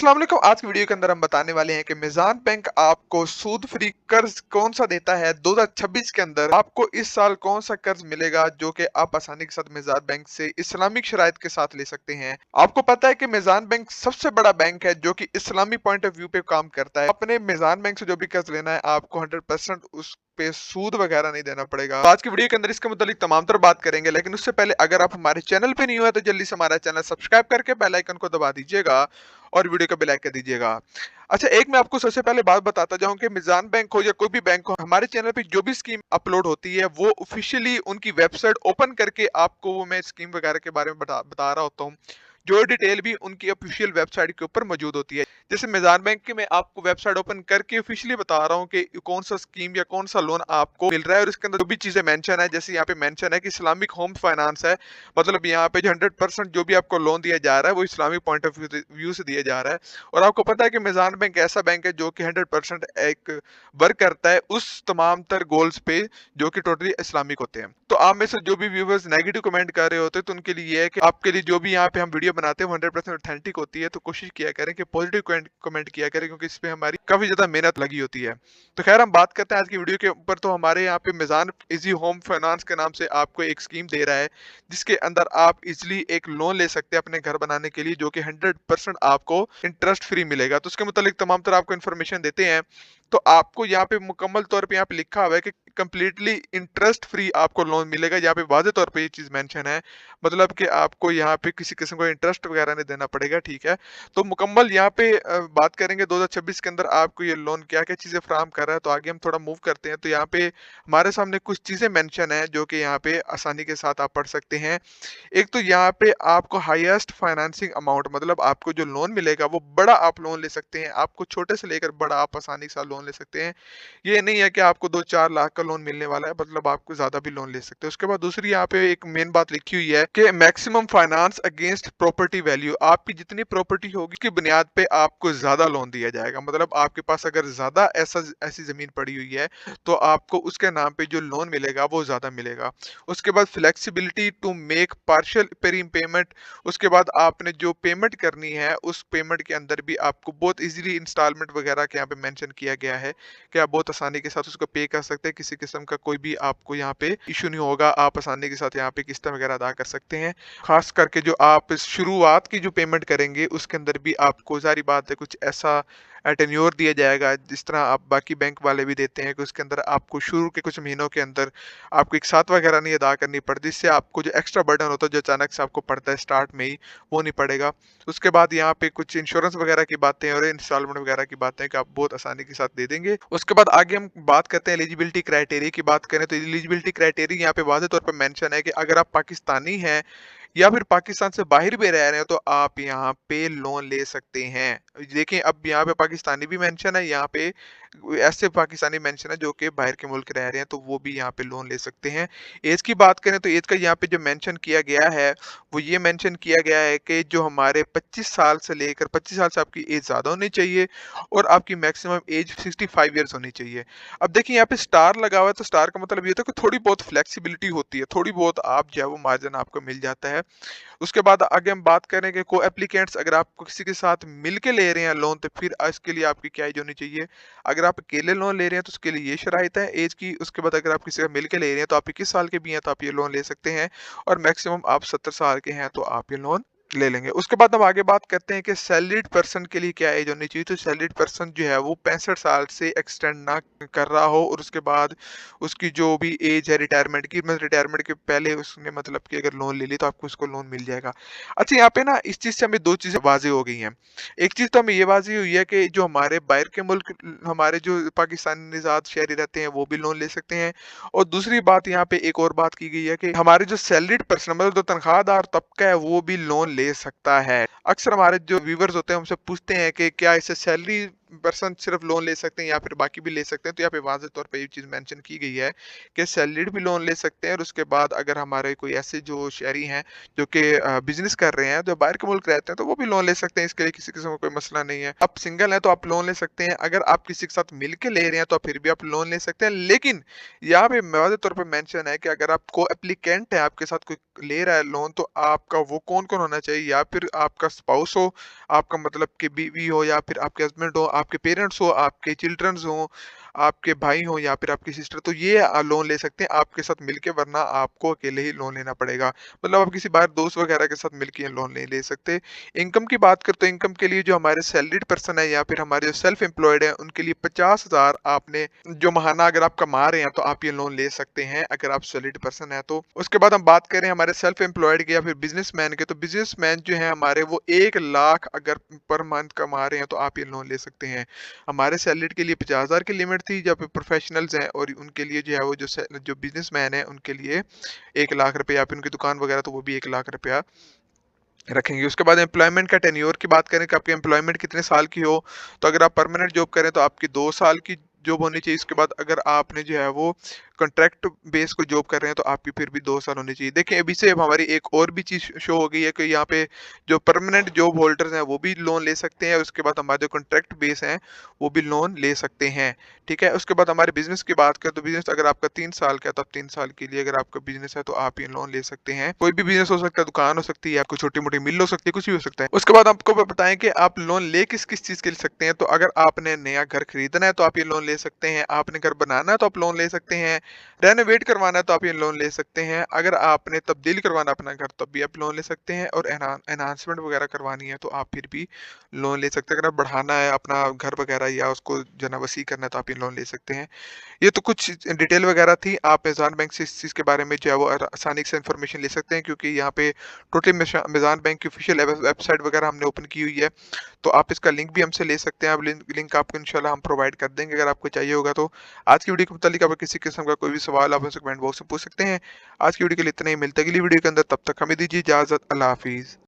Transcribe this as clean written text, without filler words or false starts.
अस्सलाम वालेकुम। आज की वीडियो के अंदर हम बताने वाले हैं कि मीज़ान बैंक आपको सूद फ्री कर्ज कौन सा देता है 2026 के अंदर। आपको इस साल कौन सा कर्ज मिलेगा जो कि आप आसानी के साथ मीज़ान बैंक से इस्लामिक शराइत के साथ ले सकते हैं। आपको पता है कि मीज़ान बैंक सबसे बड़ा बैंक है जो कि इस्लामी पॉइंट ऑफ व्यू पे काम करता है। अपने मीज़ान बैंक से जो भी कर्ज लेना है आपको 100% उस पे सूद वगैरह नहीं देना पड़ेगा। तो आज की वीडियो के अंदर इसके मुतालिक तमाम तर बात करेंगे, लेकिन उससे पहले अगर आप हमारे चैनल पे नहीं हुए तो जल्दी से हमारा चैनल सब्सक्राइब करके बेल आइकन को दबा दीजिएगा और वीडियो को बेल आइकन दीजिएगा। अच्छा, एक मैं आपको सबसे पहले बात बताता जाऊं कि मीज़ान बैंक हो या कोई भी बैंक हो, हमारे चैनल पे जो भी स्कीम अपलोड होती है वो ऑफिशियली उनकी वेबसाइट ओपन करके आपको वो मैं स्कीम वगैरह के बारे में बता रहा होता हूँ। जो डिटेल भी उनकी ऑफिशियल वेबसाइट के ऊपर मौजूद होती है। जैसे मीज़ान बैंक की मैं आपको वेबसाइट ओपन करके ऑफिशियली बता रहा हूँ कि कौन सा स्कीम या कौन सा लोन आपको मिल रहा है और इसके अंदर जो भी चीजें मेंशन है, जैसे यहाँ पे मेंशन है कि इस्लामिक होम फाइनेंस है। मतलब यहाँ पे जो 100% जो भी आपको लोन दिया जा रहा है वो इस्लामिक पॉइंट ऑफ व्यू से दिया जा रहा है। और आपको पता है कि मीज़ान बैंक ऐसा बैंक है जो कि 100% एक वर्क करता है उस तमाम तर गोल्स पे जो कि टोटली इस्लामिक होते हैं। तो आप में से जो भी व्यूवर्स नेगेटिव कमेंट कर रहे होते हैं तो उनके लिए ये है कि आपके लिए जो भी यहाँ पे हम वीडियो बनाते हैं वो 100% ऑथेंटिक होती है। तो कोशिश किया करें कि पॉजिटिव कमेंट किया करें, क्योंकि इस पे हमारी काफी ज्यादा मेहनत लगी होती है। तो खैर, हम बात करते हैं आज की वीडियो के ऊपर। तो हमारे यहाँ पे मीज़ान इजी होम फाइनेंस के नाम से आपको एक स्कीम दे रहा है जिसके अंदर आप इजिली एक लोन ले सकते हैं अपने घर बनाने के लिए, जो कि 100% आपको इंटरेस्ट फ्री मिलेगा। तो उसके मुतालिक तमाम तरह आपको इन्फॉर्मेशन देते हैं। तो आपको यहाँ पे मुकम्मल तौर पे यहाँ पे लिखा हुआ है कि कंप्लीटली इंटरेस्ट फ्री आपको लोन मिलेगा। यहाँ पे वाज़ेह तौर पे ये चीज मेंशन है, मतलब कि आपको यहाँ पे किसी किस्म को इंटरेस्ट वगैरह नहीं देना पड़ेगा। ठीक है, तो मुकम्मल यहाँ पे बात करेंगे 2026 के अंदर आपको ये लोन क्या क्या चीजें फराहम कर रहा है। तो आगे हम थोड़ा मूव करते हैं। तो यहाँ पे हमारे सामने कुछ चीजें मेंशन है जो कि यहाँ पे आसानी के साथ आप पढ़ सकते हैं। एक तो यहाँ पे आपको हाईएस्ट फाइनेंसिंग अमाउंट, मतलब आपको जो लोन मिलेगा वो बड़ा आप लोन ले सकते हैं। आपको छोटे से लेकर बड़ा आप आसानी के साथ लोन ले सकते हैं। ये नहीं है कि आपको 2-4 लाख का लोन मिलने वाला है, मतलब आपको ज्यादा भी लोन ले सकते हैं। उसके बाद दूसरी यहाँ पे एक मेन बात लिखी हुई है कि maximum finance against property value, आपकी जितनी प्रॉपर्टी होगी उसकी बुनियाद पे आपको ज्यादा लोन दिया जाएगा। मतलब आपके पास अगर ज्यादा ऐसी जमीन पड़ी हुई है तो आपको उसके नाम पे जो लोन मिलेगा वो ज्यादा मिलेगा। उसके बाद flexibility to make partial payment, उसके बाद आपने जो पेमेंट करनी है उस पेमेंट के अंदर भी आपको बहुत इजीली इंस्टॉलमेंट वगैरह के यहाँ पे मेंशन किया गया है कि आप बहुत आसानी के साथ उसको पे कर सकते हैं। किसी किस्म का कोई भी आपको यहाँ पे इशू नहीं होगा, आप आसानी के साथ यहाँ पे किस्त वगैरह अदा कर सकते हैं। खास करके जो आप शुरुआत की जो पेमेंट करेंगे उसके अंदर भी आपको जारी बात है कुछ ऐसा टेन्योर दिया जाएगा जिस तरह आप बाकी बैंक वाले भी देते हैं कि उसके अंदर आपको शुरू के कुछ महीनों के अंदर आपको एक साथ वगैरह नहीं अदा करनी पड़ती, जिससे आपको जो एक्स्ट्रा बर्डन होता है जो अचानक से आपको पड़ता है स्टार्ट में ही, वो नहीं पड़ेगा। उसके बाद यहाँ पे कुछ इंश्योरेंस वगैरह की बातें और इंस्टॉलमेंट वगैरह की बातें कि आप बहुत आसानी के साथ दे देंगे। उसके बाद आगे हम बात करते हैं एलिजिबिलिटी क्राइटेरिया की बात करें। तो एलिजिबिलिटी क्राइटेरिया यहाँ पे वाज़ेह तौर पर मेंशन है कि अगर आप पाकिस्तानी हैं या फिर पाकिस्तान से बाहर भी रह रहे हैं तो आप यहाँ पे लोन ले सकते हैं। देखिए, अब यहाँ पे पाकिस्तानी भी मेंशन है, यहाँ पे ऐसे पाकिस्तानी मेंशन है जो कि बाहर के मुल्क रह रहे हैं, तो वो भी यहाँ पे लोन ले सकते हैं। एज की बात करें तो एज का यहाँ पे जो मेंशन किया गया है वो ये मेंशन किया गया है कि जो हमारे 25 साल से लेकर 25 साल से आपकी एज ज़्यादा होनी चाहिए और आपकी मैक्सिमम एज 65 ईयर्स होनी चाहिए। अब देखिए, यहाँ पे स्टार लगा हुआ है, तो स्टार का मतलब ये होता है कि थोड़ी बहुत फ्लेक्सिबिलिटी होती है, थोड़ी बहुत आप जो है वो मार्जिन आपको मिल जाता है। उसके बाद आगे हम बात करेंगे को एप्लीकेंट्स, अगर आप किसी के साथ मिलके ले रहे हैं लोन तो फिर इसके लिए आपकी क्या एज होनी चाहिए। अगर आप अकेले लोन ले रहे हैं तो उसके लिए ये शराइत है एज की। उसके बाद अगर आप किसी का मिलके ले रहे हैं तो आप 21 साल के भी हैं तो आप ये लोन ले सकते हैं, और मैक्सिमम आप 70 साल के हैं तो आप ये लोन ले लेंगे। उसके बाद हम आगे बात करते हैं कि सैलरीड पर्सन के लिए क्या एज होनी चाहिए। तो सैलरीड पर्सन जो है वो 65 साल से एक्सटेंड ना कर रहा हो, और उसके बाद उसकी जो भी एज है रिटायरमेंट की, मतलब रिटायरमेंट के पहले उसने मतलब कि अगर लोन ले ली तो आपको उसको लोन मिल जाएगा। अच्छा, यहाँ पे ना इस चीज से हमें दो चीजें वाज़ेह हो गई हैं। एक चीज तो हमें ये वाज़ेह हुई है कि जो हमारे बाहर के मुल्क, हमारे जो पाकिस्तानी निजात शहरी रहते हैं वो भी लोन ले सकते हैं। और दूसरी बात, यहाँ पे एक और बात की गई है कि हमारे जो सैलरीड पर्सन, मतलब जो तनख्वाहदार तबका है वो भी लोन ले सकता है। अक्सर हमारे जो व्यूवर्स होते हैं हमसे पूछते हैं कि क्या इससे सैलरी पर्सन सिर्फ लोन ले सकते हैं या फिर बाकी भी ले सकते हैं, तो यहाँ पे वाज़ेह तौर पे ये चीज़ मेंशन की गई है कि सैलरीड भी लोन ले सकते हैं और उसके बाद अगर हमारे कोई ऐसे जो शहरी हैं जो कि बिज़नेस कर रहे हैं, जो बाहर के मुल्क रहते हैं, तो वो भी लोन ले सकते हैं, इसके लिए किसी किस्म का कोई मसला नहीं है। आप सिंगल हैं तो आप लोन ले सकते हैं, अगर आप किसी के साथ मिल के ले रहे हैं तो फिर भी आप लोन ले सकते हैं। लेकिन यहाँ पे वाज़ेह तौर पे मेंशन है कि अगर आप को-एप्लीकेंट है, आपके साथ कोई ले रहा है लोन, तो आपका वो कौन-कौन होना चाहिए, या फिर आपका स्पाउस हो, आपका मतलब कि बीवी हो, या फिर आपके हस्बैंड हो, आपके पेरेंट्स हो, आपके चिल्ड्रंस हों, आपके भाई हों या फिर आपकी सिस्टर, तो ये लोन ले सकते हैं आपके साथ मिलके, वरना आपको अकेले ही लोन लेना पड़ेगा। मतलब आप किसी बाहर दोस्त वगैरह के साथ मिलके लोन नहीं ले सकते। इनकम की बात करते हैं, इनकम के लिए जो हमारे सैलरीड पर्सन है या फिर हमारे जो सेल्फ एम्प्लॉयड है, उनके लिए 50,000 आपने जो महाना अगर आप कमा रहे हैं तो आप ये लोन ले सकते हैं, अगर आप सैलरीड पर्सन है तो। उसके बाद हम बात करें हमारे सेल्फ एम्प्लॉयड की या फिर बिजनेसमैन के, तो बिजनेसमैन जो है हमारे, वो 1 लाख अगर पर मंथ कमा रहे हैं तो आप ये लोन ले सकते हैं। हमारे सैलरीड के लिए 50,000 की लिमिट थी, जब प्रोफेशनल्स हैं और उनके लिए जो है वो जो बिजनेसमैन है उनके लिए 1 लाख रुपए, या फिर उनकी दुकान वगैरह तो वो भी 1 लाख रुपया रखेंगे। उसके बाद एम्प्लॉयमेंट का टेन्योर की बात करें कि आपकी एम्प्लॉयमेंट कितने साल की हो, तो अगर आप परमानेंट जॉब करें तो आपकी 2 साल की जॉब होनी चाहिए। उसके बाद अगर आपने जो है वो कॉन्ट्रैक्ट बेस को जॉब कर रहे हैं तो आपकी फिर भी 2 साल होनी चाहिए। देखिए अभी से अब हमारी एक और भी चीज़ शो हो गई है कि यहाँ पे जो परमानेंट जॉब होल्डर्स हैं वो भी लोन ले सकते हैं, उसके बाद हमारे जो कॉन्ट्रैक्ट बेस हैं वो भी लोन ले सकते हैं, ठीक है। उसके बाद हमारे बिजनेस की बात करें तो बिजनेस अगर आपका 3 साल का है तो आप 3 साल के लिए अगर आपका बिजनेस है तो आप ये लोन ले सकते हैं। कोई भी बिजनेस हो सकता है, दुकान हो सकती है, आपको छोटी मोटी मिल हो सकती है, कुछ भी हो सकता है। उसके बाद आपको बताएं कि आप लोन ले किस किस चीज के ले सकते हैं। तो अगर आपने नया घर खरीदना है तो आप ये लोन ले सकते हैं, आपने घर बनाना है तो आप लोन ले सकते हैं, रेनोवेट करवाना है तो आप ये लोन ले सकते हैं, अगर आपने तब्दील करवाना अपना घर तब भी आप लोन ले सकते हैं, और एनहांसमेंट वगैरह करवानी है तो आप फिर भी लोन ले सकते हैं। अगर आप बढ़ाना है अपना घर वगैरह या उसको जना वसी करना है तो आप ये लोन ले सकते हैं। ये तो कुछ डिटेल वगैरह थी। आप अमेज़न बैंक से इस चीज़ के बारे में जो है वो आसानी से इन्फॉर्मेशन ले सकते हैं, क्योंकि यहाँ पे टोटली अमेज़न बैंक की ऑफिशियल वेबसाइट वगैरह हमने ओपन की हुई है। तो आप इसका लिंक भी हमसे ले सकते हैं। आप लिंक आपको इंशाल्लाह हम प्रोवाइड कर देंगे अगर आपको चाहिए होगा तो। आज की वीडियो के मुतालिक अगर किसी किस्म का कोई भी सवाल आप हमसे कमेंट बॉक्स में पूछ सकते हैं। आज की वीडियो के लिए इतना ही, मिलते हैं अगली वीडियो के अंदर, तब तक हमें दीजिए इजाज़त। अल्लाह हाफ़िज़।